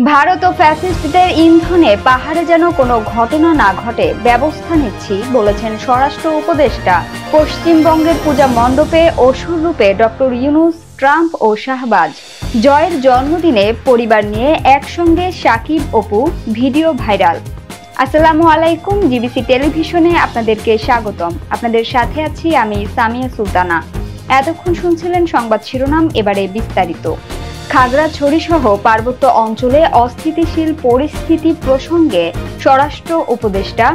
ভারত ও ফ্যাসিস্টদের ইন্ধনে পাহাড়ে যেন কোনো ঘটনা না ঘটে ব্যবস্থা নিচ্ছি বলেছেন স্বরাষ্ট্র উপদেষ্টা। পশ্চিমবঙ্গের পূজা মণ্ডপে অসুর রূপে ডক্টর ইউনূস, ট্রাম্প ও শাহবাজ। জয়ের জন্মদিনে পরিবার নিয়ে একসঙ্গে সাকিব, অপু, ভিডিও ভাইরাল। আসসালামু আলাইকুম, জিবিসি টেলিভিশনে আপনাদেরকে স্বাগতম। আপনাদের সাথে আছি আমি সামিয়া সুলতানা। এতক্ষণ শুনছিলেন সংবাদ শিরোনাম, এবারে বিস্তারিত। খাগড়াছড়ি সহ পার্বত্য অঞ্চলে অস্থিতিশীল পরিস্থিতি প্রসঙ্গে স্বরাষ্ট্র উপদেষ্টা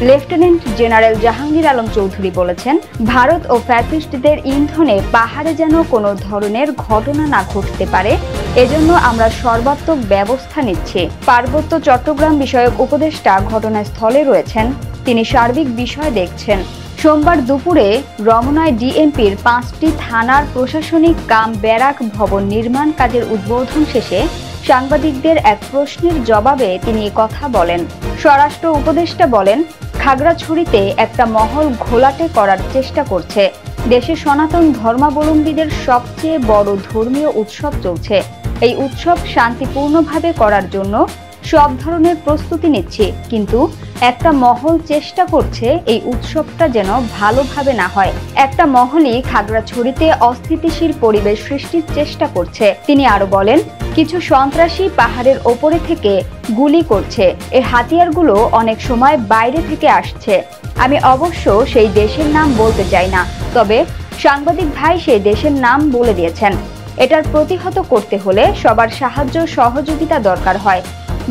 লেফটেন্যান্ট জেনারেল জাহাঙ্গীর আলম চৌধুরী বলেছেন, ভারত ও ফ্যাসিস্টদের ইন্ধনে পাহাড়ে যেন কোনো ধরনের ঘটনা না ঘটতে পারে, এজন্য আমরা সর্বাত্মক ব্যবস্থা নিচ্ছি। পার্বত্য চট্টগ্রাম বিষয়ক উপদেষ্টা ঘটনাস্থলে রয়েছেন, তিনি সার্বিক বিষয় দেখছেন। সোমবার দুপুরে রমনায় ডিএমপির 5টি থানার প্রশাসনিক কাম ব্যারাক ভবন নির্মাণ কাজের উদ্বোধন শেষে সাংবাদিকদের এক প্রশ্নের জবাবে তিনি কথা বলেন। স্বরাষ্ট্র উপদেষ্টা বলেন, খাগড়াছড়িতে একটা মহল ঘোলাটে করার চেষ্টা করছে। দেশে সনাতন ধর্মাবলম্বীদের সবচেয়ে বড় ধর্মীয় উৎসব চলছে। এই উৎসব শান্তিপূর্ণভাবে করার জন্য সব ধরনের প্রস্তুতি নিচ্ছি, কিন্তু একটা মহল চেষ্টা করছে এই উৎসবটা যেন ভালোভাবে না হয়। একটা মহলই খাগড়াছড়িতে অস্থিতিশীল পরিবেশ সৃষ্টির চেষ্টা করছে। তিনি আরো বলেন, কিছু সন্ত্রাসী পাহাড়ের ওপরে থেকে গুলি করছে। এই হাতিয়ারগুলো অনেক সময় বাইরে থেকে আসছে। আমি অবশ্য সেই দেশের নাম বলতে চাই না, তবে সাংবাদিক ভাই সেই দেশের নাম বলে দিয়েছেন। এটার প্রতিহত করতে হলে সবার সাহায্য সহযোগিতা দরকার হয়।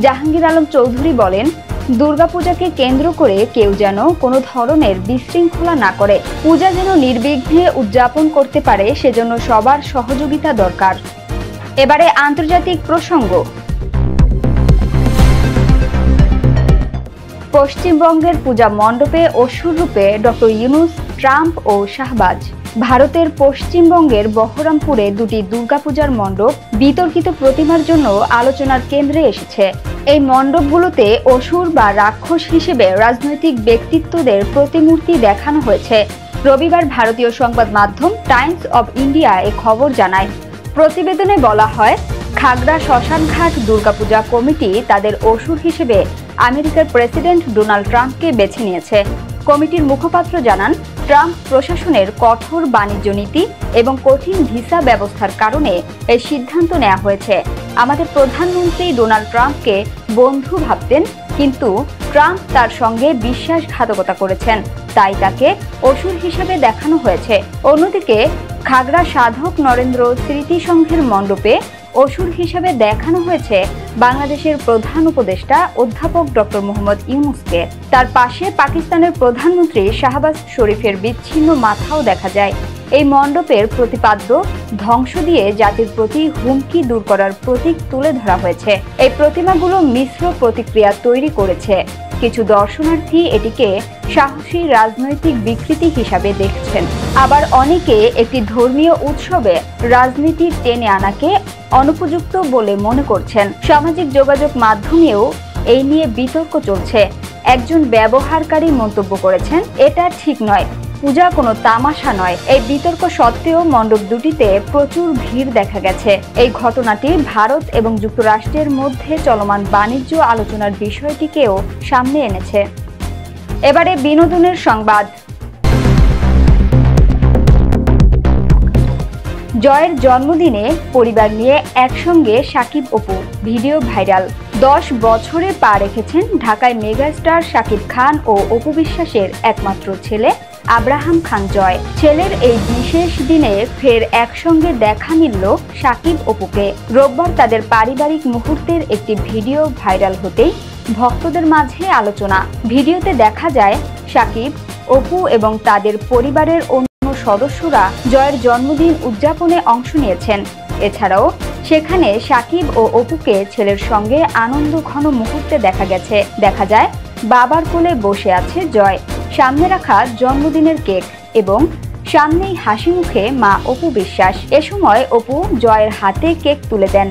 জাহাঙ্গীর আলম চৌধুরী বলেন, দুর্গাপূজাকে কেন্দ্র করে কেউ যেন কোনো ধরনের বিশৃঙ্খলা না করে, পূজা যেন নির্বিঘ্নে উদযাপন করতে পারে, সেজন্য সবার সহযোগিতা দরকার। এবারে আন্তর্জাতিক প্রসঙ্গ। পশ্চিমবঙ্গের পূজা মণ্ডপে অসুর রূপে ডক্টর ইউনূস, ট্রাম্প ও শাহবাজ। ভারতের পশ্চিমবঙ্গের বহরমপুরে দুটি দুর্গাপূজার মণ্ডপ বিতর্কিত প্রতিমার জন্য আলোচনার কেন্দ্রে এসেছে। এই মণ্ডপগুলোতে অসুর বা রাক্ষস হিসেবে রাজনৈতিক ব্যক্তিত্বদের প্রতিমূর্তি দেখানো হয়েছে। রবিবার ভারতীয় সংবাদ মাধ্যম টাইমস অব ইন্ডিয়া এ খবর জানায়। প্রতিবেদনে বলা হয়, খাগড়া শ্মশানঘাট দুর্গাপূজা কমিটি তাদের অসুর হিসেবে আমেরিকার প্রেসিডেন্ট ডোনাল্ড ট্রাম্পকে বেছে নিয়েছে। কমিটির মুখপাত্র জানান, ট্রাম্প প্রশাসনের কঠোর বাণিজ্য নীতি এবং কঠিন ভিসা ব্যবস্থার কারণে এই সিদ্ধান্ত নেওয়া হয়েছে। আমাদের প্রধানমন্ত্রী ডোনাল্ড ট্রাম্পকে বন্ধু ভাবতেন, কিন্তু ট্রাম্প তার সঙ্গে বিশ্বাসঘাতকতা করেছেন, তাই তাকে অসুর হিসেবে দেখানো হয়েছে। অন্যদিকে খাগড়া সাধক নরেন্দ্র স্মৃতি সংঘের মণ্ডপে অসুর হিসেবে দেখানো হয়েছে বাংলাদেশের প্রধান উপদেষ্টা অধ্যাপক ডক্টর মোহাম্মদ ইউনূসকে। তার পাশে পাকিস্তানের প্রধানমন্ত্রী শাহবাজ শরীফের বিচ্ছিন্ন মাথাও দেখা যায়। এই মণ্ডপের প্রতিপাদ্য ধ্বংস দিয়ে জাতির প্রতি হুমকি দূর করার প্রতীক তুলে ধরা হয়েছে। এই প্রতিমাগুলো মিশ্র প্রতিক্রিয়া তৈরি করেছে। কিছু দর্শনার্থী এটিকে সাহসী রাজনৈতিক বিকৃতি হিসাবে দেখছেন, আবার অনেকে একটি ধর্মীয় উৎসবে রাজনীতি টেনে আনাকে অনুপযুক্ত বলে মনে করছেন। সামাজিক যোগাযোগ মাধ্যমেও এই নিয়ে বিতর্ক চলছে। একজন ব্যবহারকারী মন্তব্য করেছেন, এটা ঠিক নয়, পূজা কোনো তামাশা নয়। এই বিতর্ক সত্ত্বেও মণ্ডপ দুটিতে প্রচুর ভিড় দেখা গেছে। এই ঘটনাটি ভারত এবং যুক্তরাষ্ট্রের মধ্যে চলমান বাণিজ্য আলোচনার বিষয়টিকেও সামনে এনেছে। এবারে বিনোদনের সংবাদ। জয়ের জন্মদিনে পরিবার নিয়ে একসঙ্গে সাকিব, অপু, ভিডিও ভাইরাল। 10 বছরে পা রেখেছেন ঢাকায় মেগাস্টার সাকিব খান ও অপু বিশ্বাসের একমাত্র ছেলে আব্রাহাম খান জয়। ছেলের এই বিশেষ দিনে ফের একসঙ্গে দেখা মিলল সাকিব, অপুকে। রোববার তাদের পারিবারিক মুহূর্তের একটি ভিডিও ভাইরাল হতেই ভক্তদের মাঝে আলোচনা। ভিডিওতে দেখা যায় সাকিব, অপু এবং তাদের পরিবারের অন্য সদস্যরা জয়ের জন্মদিন উদযাপনে অংশ নিয়েছেন। এছাড়াও সেখানে সাকিব ও অপুকে ছেলের সঙ্গে আনন্দঘন মুহূর্তে দেখা গেছে। দেখা যায় বাবার কোলে বসে আছে জয়, সামনে রাখা জন্মদিনের কেক এবং সামনেই হাসি মুখে মা অপু বিশ্বাস। এ সময় অপু জয়ের হাতে কেক তুলে দেন,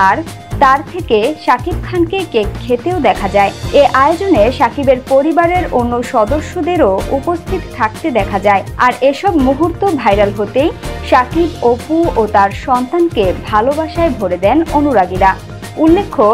আর তার থেকে সাকিব খানকে কেক খেতেও দেখা যায়। এ আয়োজনে সাকিবের পরিবারের অন্য সদস্যদেরও উপস্থিত থাকতে দেখা যায়। আর এসব মুহূর্ত ভাইরাল হতেই সাকিব, অপু ও তার সন্তানকে ভালোবাসায় ভরে দেন অনুরাগীরা। উল্লেখ্য,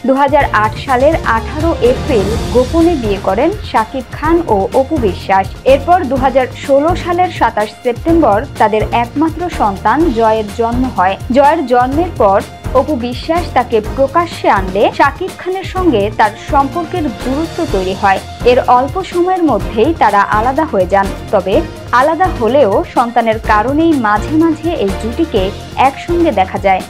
2008 সালের 18 এপ্রিল গোপনে বিয়ে করেন শাকিব খান ও অপু বিশ্বাস। এরপর 2016 সালের 27 সেপ্টেম্বর তাদের একমাত্র সন্তান জয়ের জন্ম হয়। জয়ের জন্মের পর অপু বিশ্বাস তাকে প্রকাশ্যে আনলে শাকিব খানের সঙ্গে তার সম্পর্কের দূরত্ব তৈরি হয়। এর অল্প সময়ের মধ্যেই তারা আলাদা হয়ে যান। তবে আলাদা হলেও সন্তানের কারণেই মাঝে মাঝে এই জুটিকে একসঙ্গে দেখা যায়।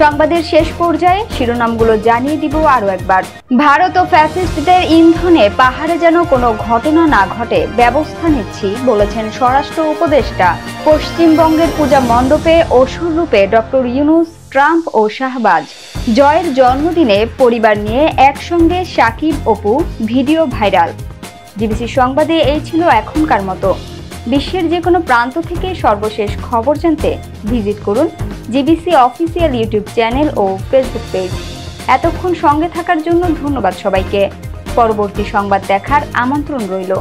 সংবাদের শেষ পর্যায়ে শিরোনামগুলো জানিয়ে দিব আরও একবার। ভারত ও ফ্যাসিস্টদের ইন্ধনে পাহাড়ে যেন কোনো ঘটনা না ঘটে ব্যবস্থা নিচ্ছি বলেছেন স্বরাষ্ট্র উপদেষ্টা। পশ্চিমবঙ্গের পূজা মণ্ডপে অসুর রূপে ডক্টর ইউনূস, ট্রাম্প ও শাহবাজ। জয়ের জন্মদিনে পরিবার নিয়ে একসঙ্গে Shakib, Apu, video viral. GBC সংবাদে এই ছিল এখনকার মতো। বিশ্বের যে কোনো প্রান্ত থেকে সর্বশেষ খবর জানতে ভিজিট করুন জিবিসি অফিসিয়াল ইউটিউব চ্যানেল ও ফেসবুক পেজ। এতক্ষণ সঙ্গে থাকার জন্য ধন্যবাদ সবাইকে। পরবর্তী সংবাদ দেখার আমন্ত্রণ রইল।